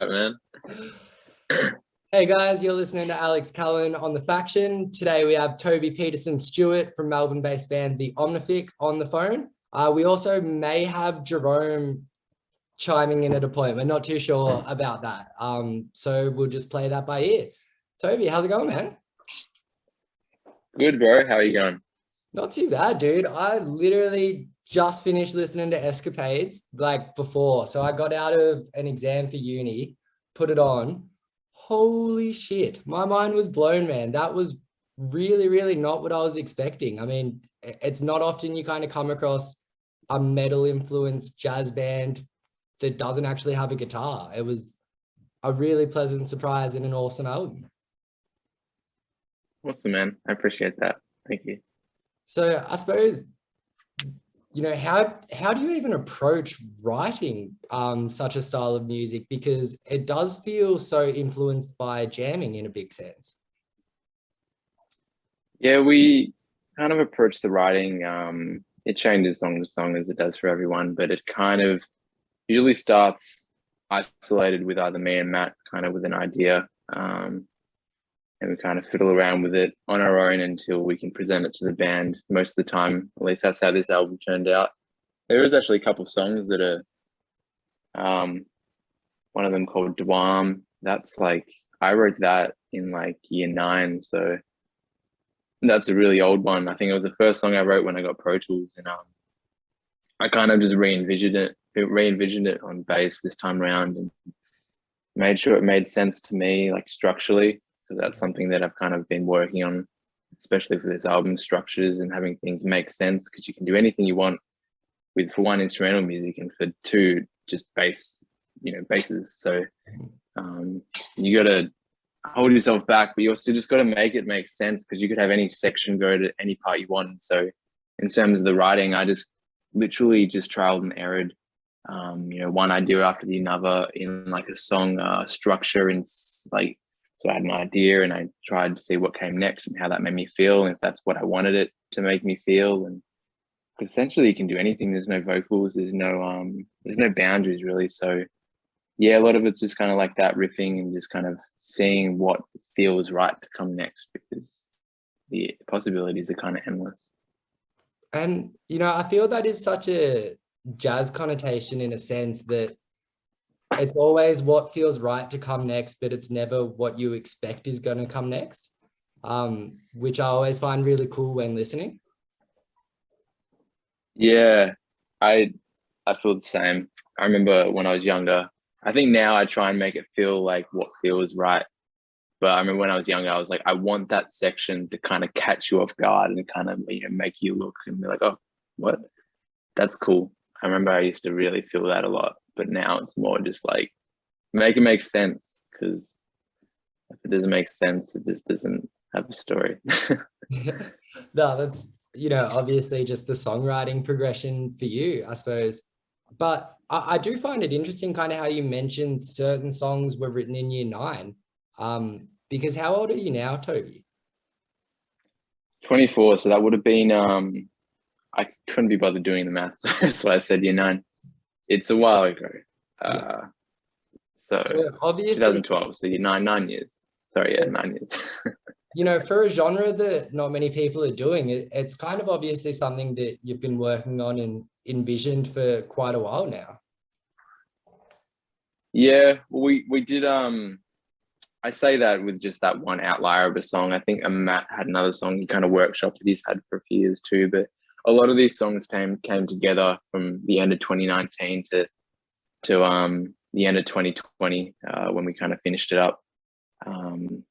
Man. Hey guys, you're listening to Alex Callan on The Faction. Today we have Toby Peterson Stewart from Melbourne-based band The Omnific on the phone. We also may have Jerome chiming in at a point. We're not too sure about that. So we'll just play that by ear. Toby, how's it going, man? Good, bro. How are you going? Not too bad, dude. I literally just finished listening to Escapades like before. So I got out of an exam for uni, put it on. Holy shit. My mind was blown, man. That was really, really not what I was expecting. I mean, it's not often you kind of come across a metal influenced jazz band that doesn't actually have a guitar. It was a really pleasant surprise and an awesome album. Awesome, man. I appreciate that. Thank you. So I suppose, how do you even approach writing such a style of music? Because it does feel so influenced by jamming in a big sense. Yeah, we kind of approach the writing. It changes song to song as it does for everyone, but it kind of usually starts isolated with either me and Matt, kind of with an idea. And we kind of fiddle around with it on our own until we can present it to the band. Most of the time, at least that's how this album turned out. There is actually a couple of songs that are, one of them called Dwam. That's like, I wrote that in like year 9. So that's a really old one. I think it was the first song I wrote when I got Pro Tools. And I kind of just re-envisioned it on bass this time around and made sure it made sense to me, like structurally, because that's something that I've kind of been working on, especially for this album, structures and having things make sense, because you can do anything you want with, for one, instrumental music, and for two, just basses. So you got to hold yourself back, but you also just got to make it make sense, because you could have any section go to any part you want. So in terms of the writing, I just literally just trialed and errored, one idea after the other in like a song structure, and like, so I had an idea and I tried to see what came next and how that made me feel, and if that's what I wanted it to make me feel. And essentially you can do anything. There's no vocals, there's no boundaries really. So yeah, a lot of it's just kind of like that riffing and just kind of seeing what feels right to come next, because the possibilities are kind of endless. And, I feel that is such a jazz connotation in a sense that it's always what feels right to come next, but it's never what you expect is going to come next, which I always find really cool when listening. Yeah, I feel the same. I remember when I was younger, I think now I try and make it feel like what feels right. But I remember when I was younger, I was like, I want that section to kind of catch you off guard and kind of make you look and be like, oh, what? That's cool. I remember I used to really feel that a lot, but now it's more just like make it make sense, because if it doesn't make sense, it just doesn't have a story. No, that's, obviously just the songwriting progression for you, I suppose. But I do find it interesting kind of how you mentioned certain songs were written in year 9. Because how old are you now, Toby? 24. So that would have been, I couldn't be bothered doing the maths. So I said year 9. It's a while ago. Yeah. So obviously, 2012. So you're 9 years. Sorry, yeah, 9 years. For a genre that not many people are doing, it's kind of obviously something that you've been working on and envisioned for quite a while now. Yeah, we did. I say that with just that one outlier of a song. I think Matt had another song he kind of workshopped that he's had for a few years too. But a lot of these songs came together from the end of 2019 to the end of 2020 when we kind of finished it up. And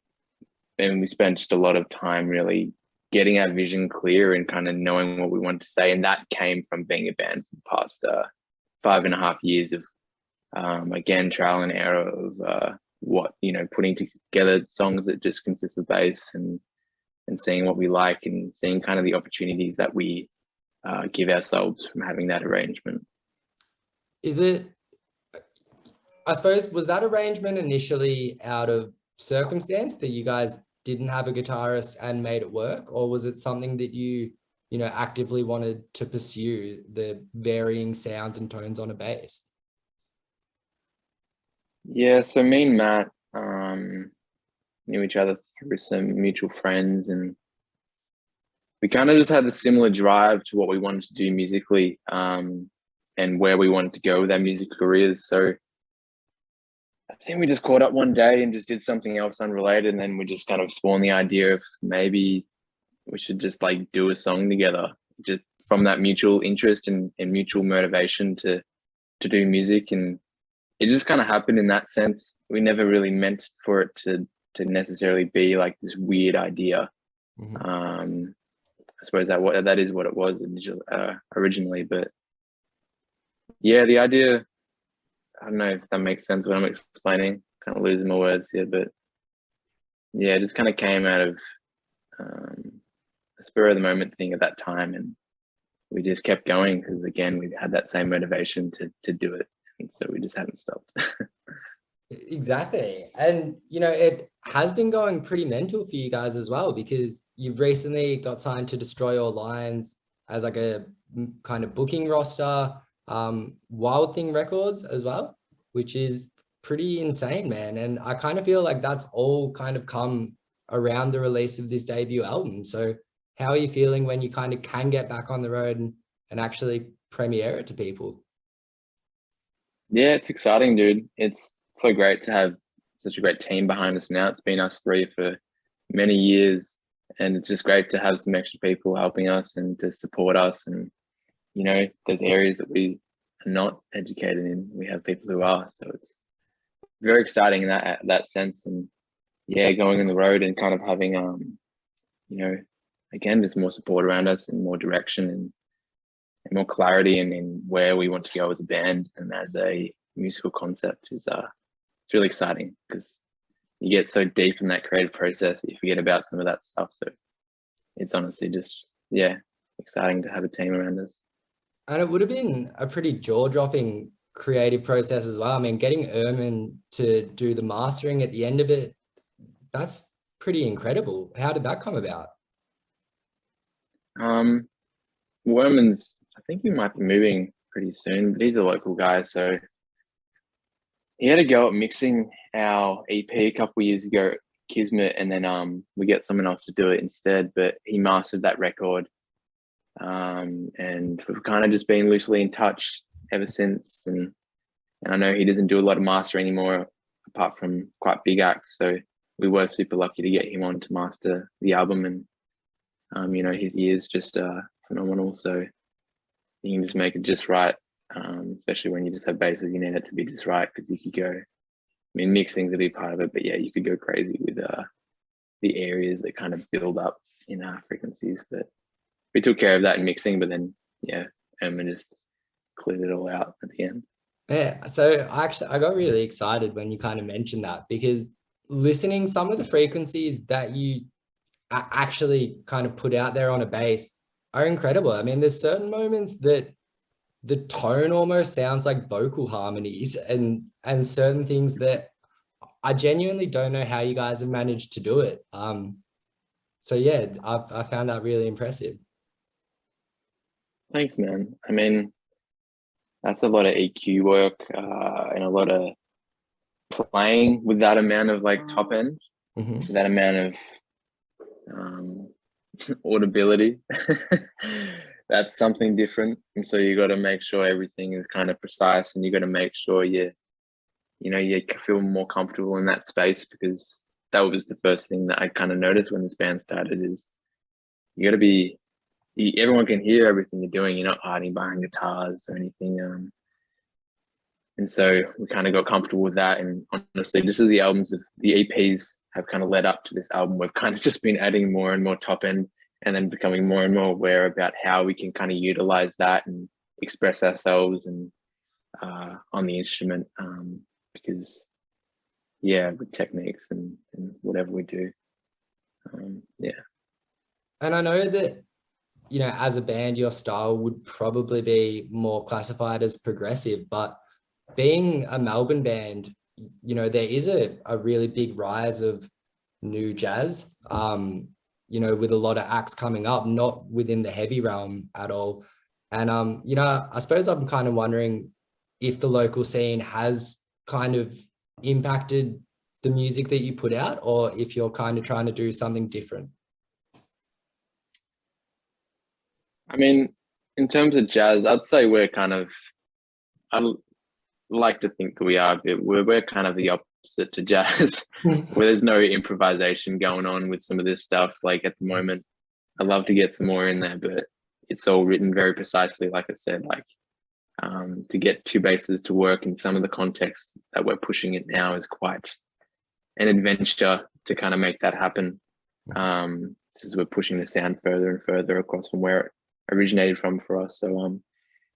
we spent just a lot of time really getting our vision clear and kind of knowing what we wanted to say. And that came from being a band for the past 5.5 years of, again, trial and error of putting together songs that just consist of bass and seeing what we like and seeing kind of the opportunities that we give ourselves from having that arrangement. I suppose, was that arrangement initially out of circumstance that you guys didn't have a guitarist and made it work, or was it something that you actively wanted to pursue, the varying sounds and tones on a bass? Yeah, so me and Matt knew each other through some mutual friends, and we kind of just had the similar drive to what we wanted to do musically, and where we wanted to go with our music careers. So I think we just caught up one day and just did something else unrelated, and then we just kind of spawned the idea of maybe we should just like do a song together, just from that mutual interest and mutual motivation to do music. And it just kind of happened in that sense. We never really meant for it to necessarily be like this weird idea. Mhm. I suppose that is what it was originally, but yeah, the idea. I don't know if that makes sense what I'm explaining. Kind of losing my words here, but yeah, it just kind of came out of a spur of the moment thing at that time, and we just kept going because again we had that same motivation to do it, and so we just haven't stopped. Exactly. And, it has been going pretty mental for you guys as well, because you've recently got signed to Destroy All Lines as like a kind of booking roster, Wild Thing Records as well, which is pretty insane, man. And I kind of feel like that's all kind of come around the release of this debut album. So how are you feeling when you kind of can get back on the road and actually premiere it to people? Yeah, it's exciting, dude. It's so great to have such a great team behind us now. It's been us three for many years, and it's just great to have some extra people helping us and to support us. And those areas that we are not educated in, we have people who are. So it's very exciting in that sense. And yeah, going on the road and kind of having again, there's more support around us and more direction and more clarity in where we want to go as a band and as a musical concept is it's really exciting because you get so deep in that creative process that you forget about some of that stuff. So it's honestly just, yeah, exciting to have a team around us. And it would have been a pretty jaw-dropping creative process as well. I mean, getting Erman to do the mastering at the end of it, that's pretty incredible. How did that come about? Um, Werman's, I think he might be moving pretty soon, but he's a local guy, so he had a go at mixing our EP a couple of years ago, Kismet, and then we get someone else to do it instead. But he mastered that record, and we've kind of just been loosely in touch ever since. And I know he doesn't do a lot of mastering anymore, apart from quite big acts. So we were super lucky to get him on to master the album, and his ear's just phenomenal. So you can just make it just right, especially when you just have basses. You need it to be just right because you could go. I mean, mixing's a big part of it, but yeah, you could go crazy with the areas that kind of build up in frequencies. But we took care of that in mixing, but then yeah, and just cleared it all out at the end. Yeah, so I got really excited when you kind of mentioned that, because listening some of the frequencies that you actually kind of put out there on a bass are incredible. I mean, there's certain moments that the tone almost sounds like vocal harmonies, and certain things that I genuinely don't know how you guys have managed to do it. So yeah, I found that really impressive. Thanks, man. I mean, that's a lot of EQ work and a lot of playing with that amount of like top end, Mhm. that amount of audibility. That's something different, and so you got to make sure everything is kind of precise, and you got to make sure you feel more comfortable in that space, because that was the first thing that I kind of noticed when this band started is you got to be everyone can hear everything you're doing. You're not hiding behind guitars or anything. And so we kind of got comfortable with that. And honestly, just as the EPs have kind of led up to this album, we've kind of just been adding more and more top end, and then becoming more and more aware about how we can kind of utilize that and express ourselves and on the instrument, because yeah, with techniques and whatever we do, yeah. And I know that, as a band, your style would probably be more classified as progressive, but being a Melbourne band, there is a really big rise of new jazz, with a lot of acts coming up, not within the heavy realm at all. And, I suppose I'm kind of wondering if the local scene has kind of impacted the music that you put out, or if you're kind of trying to do something different? I mean, in terms of jazz, I'd say we're kind of, I like to think that we are, but we're kind of the opposite to jazz, where there's no improvisation going on with some of this stuff. Like at the moment, I'd love to get some more in there, but it's all written very precisely, like I said, like to get two basses to work in some of the contexts that we're pushing it now is quite an adventure to kind of make that happen. As we're pushing the sound further and further across from where it originated from for us. So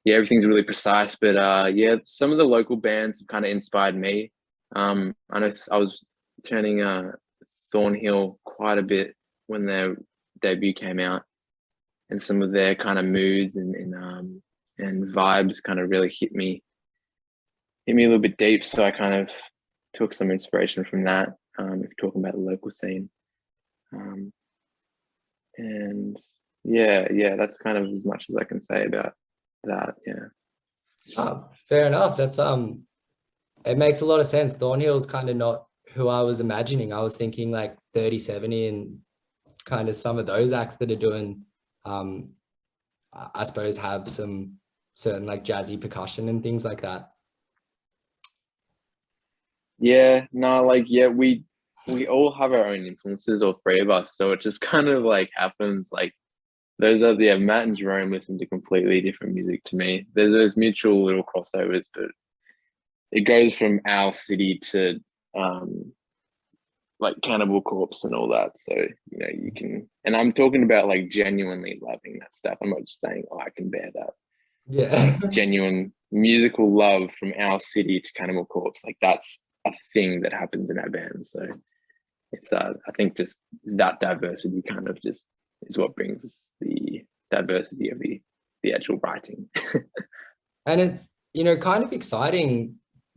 yeah, everything's really precise, but yeah, some of the local bands have kind of inspired me. I know I was turning Thornhill quite a bit when their debut came out, and some of their kind of moods and vibes kind of really hit me a little bit deep. So I kind of took some inspiration from that, if talking about the local scene. And yeah, that's kind of as much as I can say about that. Yeah. Fair enough. That's it makes a lot of sense. Thornhill's kind of not who I was imagining. I was thinking like 3070 and kind of some of those acts that are doing, I suppose, have some certain like jazzy percussion and things like that. Yeah, no, like, yeah, we all have our own influences, all three of us. So it just kind of like happens. Like those are, yeah, Matt and Jerome listen to completely different music to me. There's those mutual little crossovers, but it goes from Owl City to like Cannibal Corpse and all that. So, you know, you can, and I'm talking about like genuinely loving that stuff. I'm not just saying, oh, I can bear that. Yeah. Genuine musical love from Owl City to Cannibal Corpse. Like that's a thing that happens in our band. So it's I think just that diversity kind of just is what brings the diversity of the actual writing. And it's, you know, kind of exciting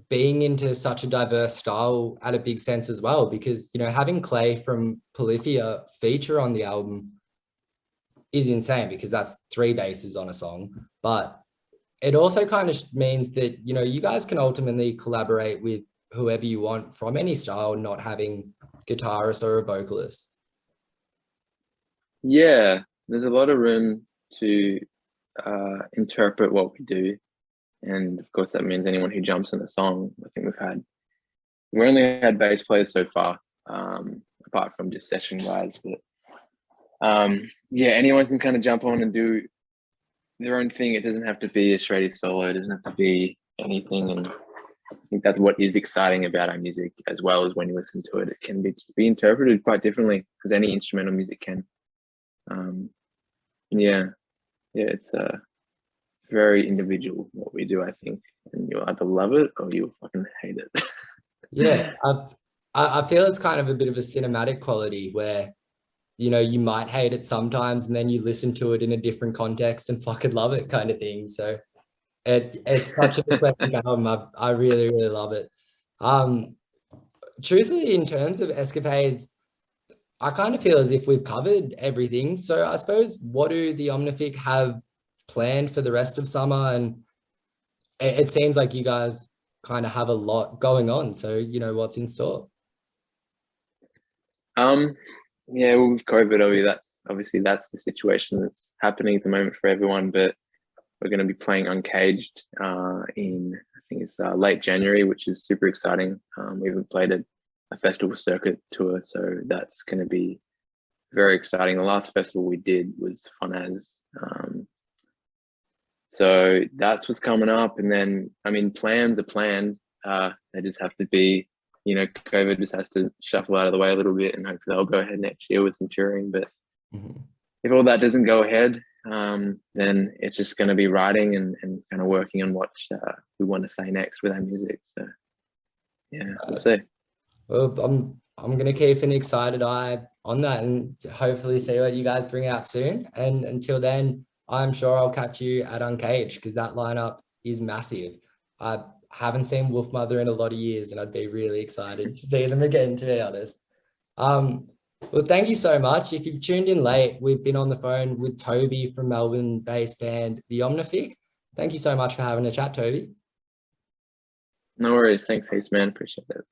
being into such a diverse style at a big sense as well, because, you know, having Clay from Polyphia feature on the album is insane because that's 3 basses on a song. But it also kind of means that, you know, you guys can ultimately collaborate with whoever you want from any style, not having guitarist or a vocalist. Yeah, there's a lot of room to interpret what we do. And of course, that means anyone who jumps in a song. I think we only had bass players so far, apart from just session guys. But yeah, anyone can kind of jump on and do their own thing. It doesn't have to be a straight solo. It doesn't have to be anything. And I think that's what is exciting about our music, as well as when you listen to it, it can be interpreted quite differently, as any instrumental music can. Yeah, it's very individual what we do, I think, and you'll either love it or you'll fucking hate it. Yeah, I feel it's kind of a bit of a cinematic quality where, you know, you might hate it sometimes and then you listen to it in a different context and fucking love it kind of thing. So it's such a eclectic album. I really, really love it. Truthfully, in terms of Escapades, I kind of feel as if we've covered everything. So I suppose, what do the Omnific have planned for the rest of summer? And it seems like you guys kind of have a lot going on. So, you know, what's in store? Yeah, well, with COVID, that's the situation that's happening at the moment for everyone. But we're going to be playing Uncaged in, I think it's late January, which is super exciting. We haven't played a festival circuit tour, so that's going to be very exciting. The last festival we did was Fun As. So that's what's coming up. And then, I mean, plans are planned. They just have to be, you know, COVID just has to shuffle out of the way a little bit, and hopefully they'll go ahead next year with some touring. But if all that doesn't go ahead, then it's just going to be writing and kind of working on what we want to say next with our music. So yeah, we'll see. Well, I'm going to keep an excited eye on that and hopefully see what you guys bring out soon. And until then, I'm sure I'll catch you at Uncaged, because that lineup is massive. I haven't seen Wolfmother in a lot of years, and I'd be really excited to see them again, to be honest. Well, thank you so much. If you've tuned in late, we've been on the phone with Toby from Melbourne-based band The Omnific. Thank you so much for having a chat, Toby. No worries. Thanks, heaps, man. Appreciate it.